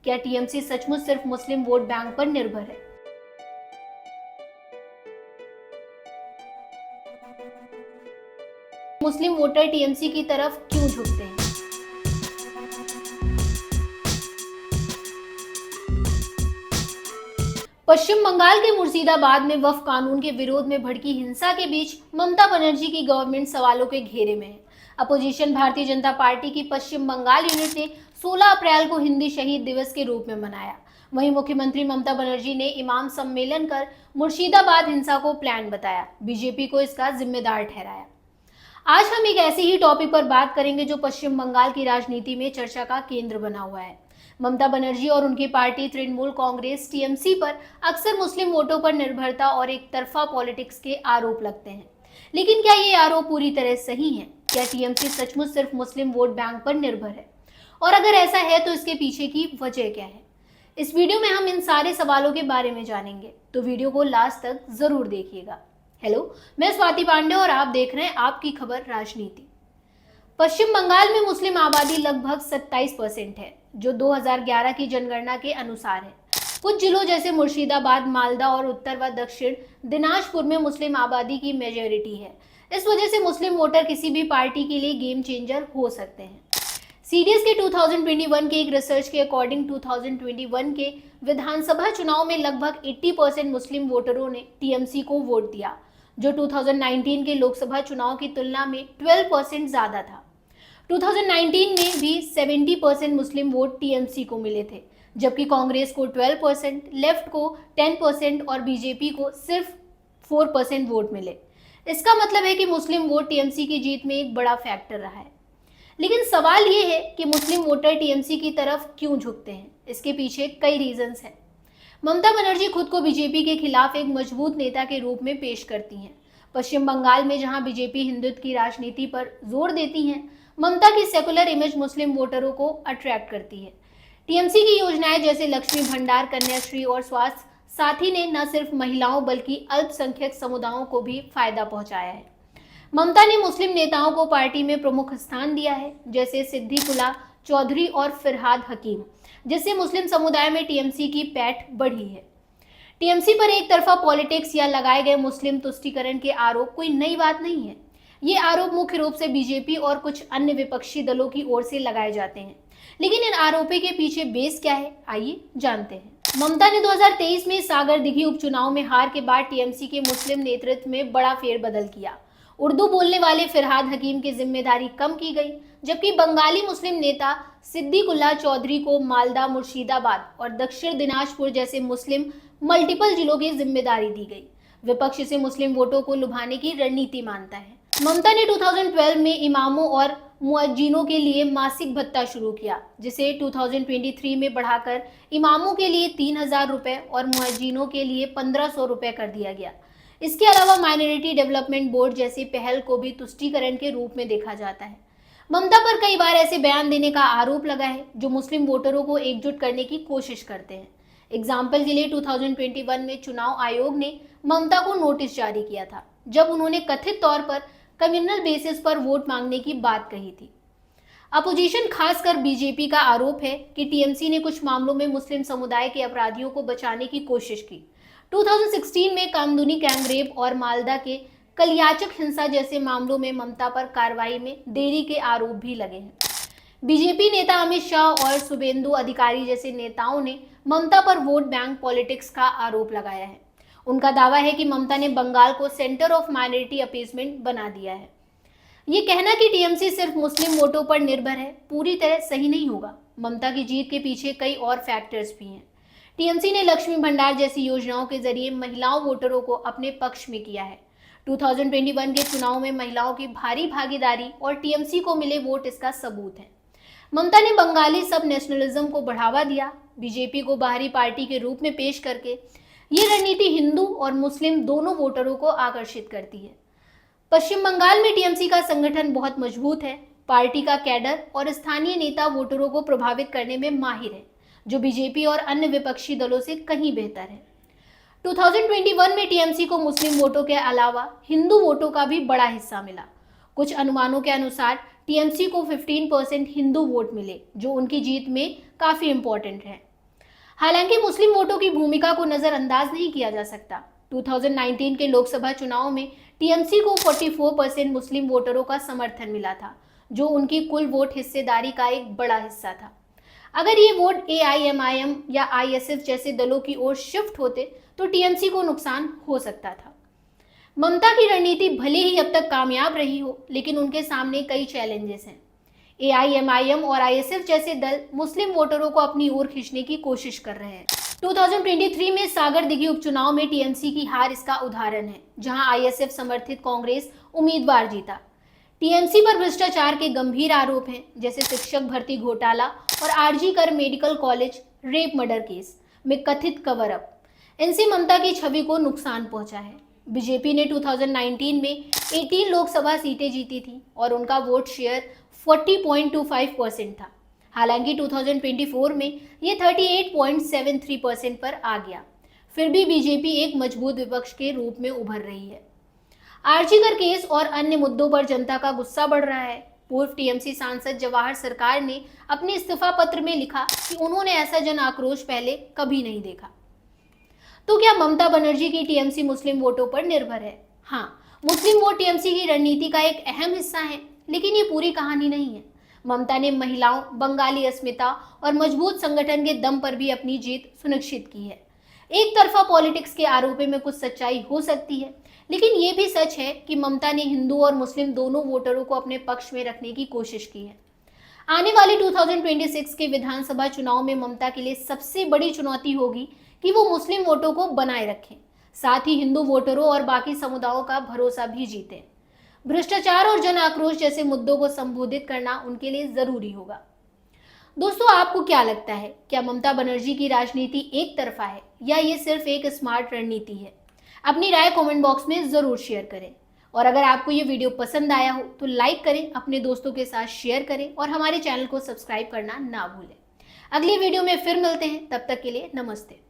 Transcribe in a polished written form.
क्या टीएमसी सचमुच सिर्फ मुस्लिम वोट बैंक पर निर्भर है? मुस्लिम वोटर टीएमसी की तरफ क्यों झुकते हैं? पश्चिम बंगाल के मुर्शिदाबाद में वक्फ कानून के विरोध में भड़की हिंसा के बीच ममता बनर्जी की गवर्नमेंट सवालों के घेरे में है। अपोजिशन भारतीय जनता पार्टी की पश्चिम बंगाल यूनिट ने 16 अप्रैल को हिंदी शहीद दिवस के रूप में मनाया। वहीं मुख्यमंत्री ममता बनर्जी ने इमाम सम्मेलन कर मुर्शिदाबाद हिंसा को प्लान बताया, बीजेपी को इसका जिम्मेदार ठहराया। आज हम एक ऐसे ही टॉपिक पर बात करेंगे जो पश्चिम बंगाल की राजनीति में चर्चा का केंद्र बना हुआ है। ममता बनर्जी और उनकी पार्टी तृणमूल कांग्रेस टीएमसी पर अक्सर मुस्लिम वोटों पर निर्भरता और एक तरफा पॉलिटिक्स के आरोप लगते हैं, लेकिन क्या ये आरोप पूरी तरह सही है? क्या टीएमसी सचमुच सिर्फ मुस्लिम वोट बैंक पर निर्भर है? और अगर ऐसा है तो इसके पीछे की वजह क्या है? इस वीडियो में हम इन सारे सवालों के बारे में जानेंगे, तो वीडियो को लास्ट तक जरूर देखिएगा। हेलो, मैं स्वाति पांडे और आप देख रहे हैं आपकी खबर राजनीति। पश्चिम बंगाल में मुस्लिम आबादी लगभग 27% है, जो 2011 की जनगणना के अनुसार है। कुछ जिलों जैसे मुर्शिदाबाद, मालदा और उत्तर व दक्षिण दिनाजपुर में मुस्लिम आबादी की मेजॉरिटी है। इस वजह से मुस्लिम वोटर किसी भी पार्टी के लिए गेम चेंजर हो सकते हैं। सीडीएस के 2021 के एक रिसर्च के अकॉर्डिंग 2021 के विधानसभा चुनाव में लगभग 80% मुस्लिम वोटरों ने टीएमसी को वोट दिया, जो 2019 के लोकसभा चुनाव की तुलना में 12% ज्यादा था। 2019 में भी 70% मुस्लिम वोट टीएमसी को मिले थे, जबकि कांग्रेस को 12%, लेफ्ट को 10% और बीजेपी को सिर्फ 4% वोट मिले। इसका मतलब है कि मुस्लिम वोट टीएमसी की जीत में एक बड़ा फैक्टर रहा है। लेकिन सवाल ये है कि मुस्लिम वोटर टीएमसी की तरफ क्यों झुकते हैं? इसके पीछे कई रीजंस हैं। ममता बनर्जी खुद को बीजेपी के खिलाफ एक मजबूत नेता के रूप में पेश करती हैं। पश्चिम बंगाल में जहां बीजेपी हिंदुत्व की राजनीति पर जोर देती है, ममता की सेकुलर इमेज मुस्लिम वोटरों को अट्रैक्ट करती है। टीएमसी की योजनाएं जैसे लक्ष्मी भंडार, कन्याश्री और स्वास्थ्य साथी ने न सिर्फ महिलाओं बल्कि अल्पसंख्यक समुदायों को भी फायदा पहुंचाया है। ममता ने मुस्लिम नेताओं को पार्टी में प्रमुख स्थान दिया है, जैसे सिद्दीकुल्ला चौधरी और फिरहाद हकीम, जिससे मुस्लिम समुदाय में टीएमसी की पैठ बढ़ी है। टीएमसी पर एक तरफा पॉलिटिक्स या लगाए गए मुस्लिम तुष्टीकरण के आरोप कोई नई बात नहीं है। ये आरोप मुख्य रूप से बीजेपी और कुछ अन्य विपक्षी दलों की ओर से लगाए जाते हैं, लेकिन इन आरोपों के पीछे बेस क्या है, आइए जानते हैं। ममता ने 2023 में सागर दिघी उपचुनाव में हार के बाद टीएमसी के मुस्लिम नेतृत्व में बड़ा फेरबदल किया। उर्दू बोलने वाले फिरहाद हकीम की जिम्मेदारी कम की गई, जबकि बंगाली मुस्लिम नेता सिद्दीकुल्ला चौधरी को मालदा, मुर्शिदाबाद और दक्षिण दिनाजपुर जैसे मुस्लिम मल्टीपल जिलों की जिम्मेदारी दी गई। विपक्ष इसे मुस्लिम वोटों को लुभाने की रणनीति मानता है। ममता ने 2012 में इमामों और मुअज्जिनों के लिए मासिक भत्ता शुरू किया, जिसे 2023 में बढ़ाकर इमामों के लिए 3000 रुपए और मुअज्जिनों के लिए 1500 रुपए कर दिया गया। इसके अलावा माइनॉरिटी डेवलपमेंट बोर्ड जैसी पहल को भी तुष्टीकरण के रूप में देखा जाता है। ममता पर कई बार ऐसे बयान देने का आरोप लगा है जो मुस्लिम वोटरों को एकजुट करने की कोशिश करते हैं। एग्जाम्पल के लिए 2021 में चुनाव आयोग ने ममता को नोटिस जारी किया था, जब उन्होंने कथित तौर पर कम्युनल बेसिस पर वोट मांगने की बात कही थी। अपोजिशन खासकर बीजेपी का आरोप है कि टीएमसी ने कुछ मामलों में मुस्लिम समुदाय के अपराधियों को बचाने की कोशिश की। 2016 में कामदुनी गैंगरेप और मालदा के कलियाचक हिंसा जैसे मामलों में ममता पर कार्रवाई में देरी के आरोप भी लगे हैं। बीजेपी नेता अमित शाह और शुभेंदु अधिकारी जैसे नेताओं ने ममता पर वोट बैंक पॉलिटिक्स का आरोप लगाया है। उनका दावा है कि ममता ने बंगाल को सेंटर ऑफ माइनॉरिटी अपीसमेंट बना दिया है। ये कहना कि टीएमसी सिर्फ मुस्लिम वोटों पर निर्भर है पूरी तरह सही नहीं होगा। ममता की जीत के पीछे कई और फैक्टर्स भी हैं। टीएमसी ने लक्ष्मी भंडार जैसी योजनाओं के जरिए महिलाओं वोटरों को अपने पक्ष में किया है। 2021 के चुनाव में महिलाओं की भारी भागीदारी और टीएमसी को मिले वोट इसका सबूत है। ममता ने बंगाली सब नेशनलिज्म को बढ़ावा दिया। बीजेपी को बाहरी पार्टी के रूप में पेश करके ये रणनीति हिंदू और मुस्लिम दोनों वोटरों को आकर्षित करती है। पश्चिम बंगाल में टीएमसी का संगठन बहुत मजबूत है। पार्टी का कैडर और स्थानीय नेता वोटरों को प्रभावित करने में माहिर है, जो बीजेपी और अन्य विपक्षी दलों से कहीं बेहतर है। 2021 में टीएमसी को मुस्लिम वोटों के अलावा हिंदू वोटों का भी बड़ा हिस्सा मिला। कुछ अनुमानों के अनुसार टीएमसी को 15% हिंदू वोट मिले, जो उनकी जीत में काफी इंपॉर्टेंट है। हालांकि मुस्लिम वोटों की भूमिका को नजरअंदाज नहीं किया जा सकता। 2019 के लोकसभा चुनाव में टीएमसी को 44% मुस्लिम वोटरों का समर्थन मिला था, जो उनकी कुल वोट हिस्सेदारी का एक बड़ा हिस्सा था। अगर ये वोट एआईएमआईएम या आईएसएफ जैसे दलों की ओर शिफ्ट होते तो टीएमसी को नुकसान हो सकता था। ममता की रणनीति भले ही अब तक कामयाब रही हो, लेकिन उनके सामने कई चैलेंजेस हैं। एआईएमआईएम और आईएसएफ जैसे दल मुस्लिम वोटरों को अपनी ओर खींचने की कोशिश कर रहे हैं। 2023 में सागर दिघी उपचुनाव में टीएमसी की हार इसका उदाहरण है, जहां आईएसएफ समर्थित कांग्रेस उम्मीदवार जीता। टीएमसी पर भ्रष्टाचार के गंभीर आरोप हैं, जैसे शिक्षक भर्ती घोटाला और आरजी कर medical college rape murder case में कथित कवर अप। इनसे ममता की छवि को नुकसान पहुंचा है। बीजेपी ने 2019 में 18 लोकसभा सीटें जीती थी और उनका वोट शेयर 40.25% था। हालांकि 2024 में ये 38.73% पर आ गया। फिर भी बीजेपी एक मजबूत विपक्ष के रूप में उभर रही है। आरजीकर केस और अन्य मुद्दों पर जनता का गुस्सा बढ़ रहा है। पूर्व टीएमसी सांसद जवाहर सरकार ने अपने इस्तीफा पत्र में लिखा कि उन्होंने ऐसा जन आक्रोश पहले कभी नहीं देखा। तो क्या ममता बनर्जी की टीएमसी मुस्लिम वोटों पर निर्भर है? हाँ, मुस्लिम वोट टीएमसी की रणनीति का एक अहम हिस्सा है, लेकिन ये पूरी कहानी नहीं है। ममता ने महिलाओं, बंगाली अस्मिता और मजबूत संगठन के दम पर भी अपनी जीत सुनिश्चित की है। एक तरफा पॉलिटिक्स के आरोपों में कुछ सच्चाई हो सकती है, लेकिन ये भी सच है कि ममता ने हिंदू और मुस्लिम दोनों वोटरों को अपने पक्ष में रखने की कोशिश की है। आने वाले 2026 के विधानसभा चुनाव में ममता के लिए सबसे बड़ी चुनौती होगी कि वो मुस्लिम वोटों को बनाए रखें, साथ ही हिंदू वोटरों और बाकी समुदायों का भरोसा भी जीतें। भ्रष्टाचार और जन आक्रोश जैसे मुद्दों को संबोधित करना उनके लिए जरूरी होगा। दोस्तों, आपको क्या लगता है? क्या ममता बनर्जी की राजनीति एक तरफा है या ये सिर्फ एक स्मार्ट रणनीति है? अपनी राय कमेंट बॉक्स में जरूर शेयर करें। और अगर आपको ये वीडियो पसंद आया हो तो लाइक करें, अपने दोस्तों के साथ शेयर करें और हमारे चैनल को सब्सक्राइब करना ना भूलें। अगली वीडियो में फिर मिलते हैं, तब तक के लिए नमस्ते।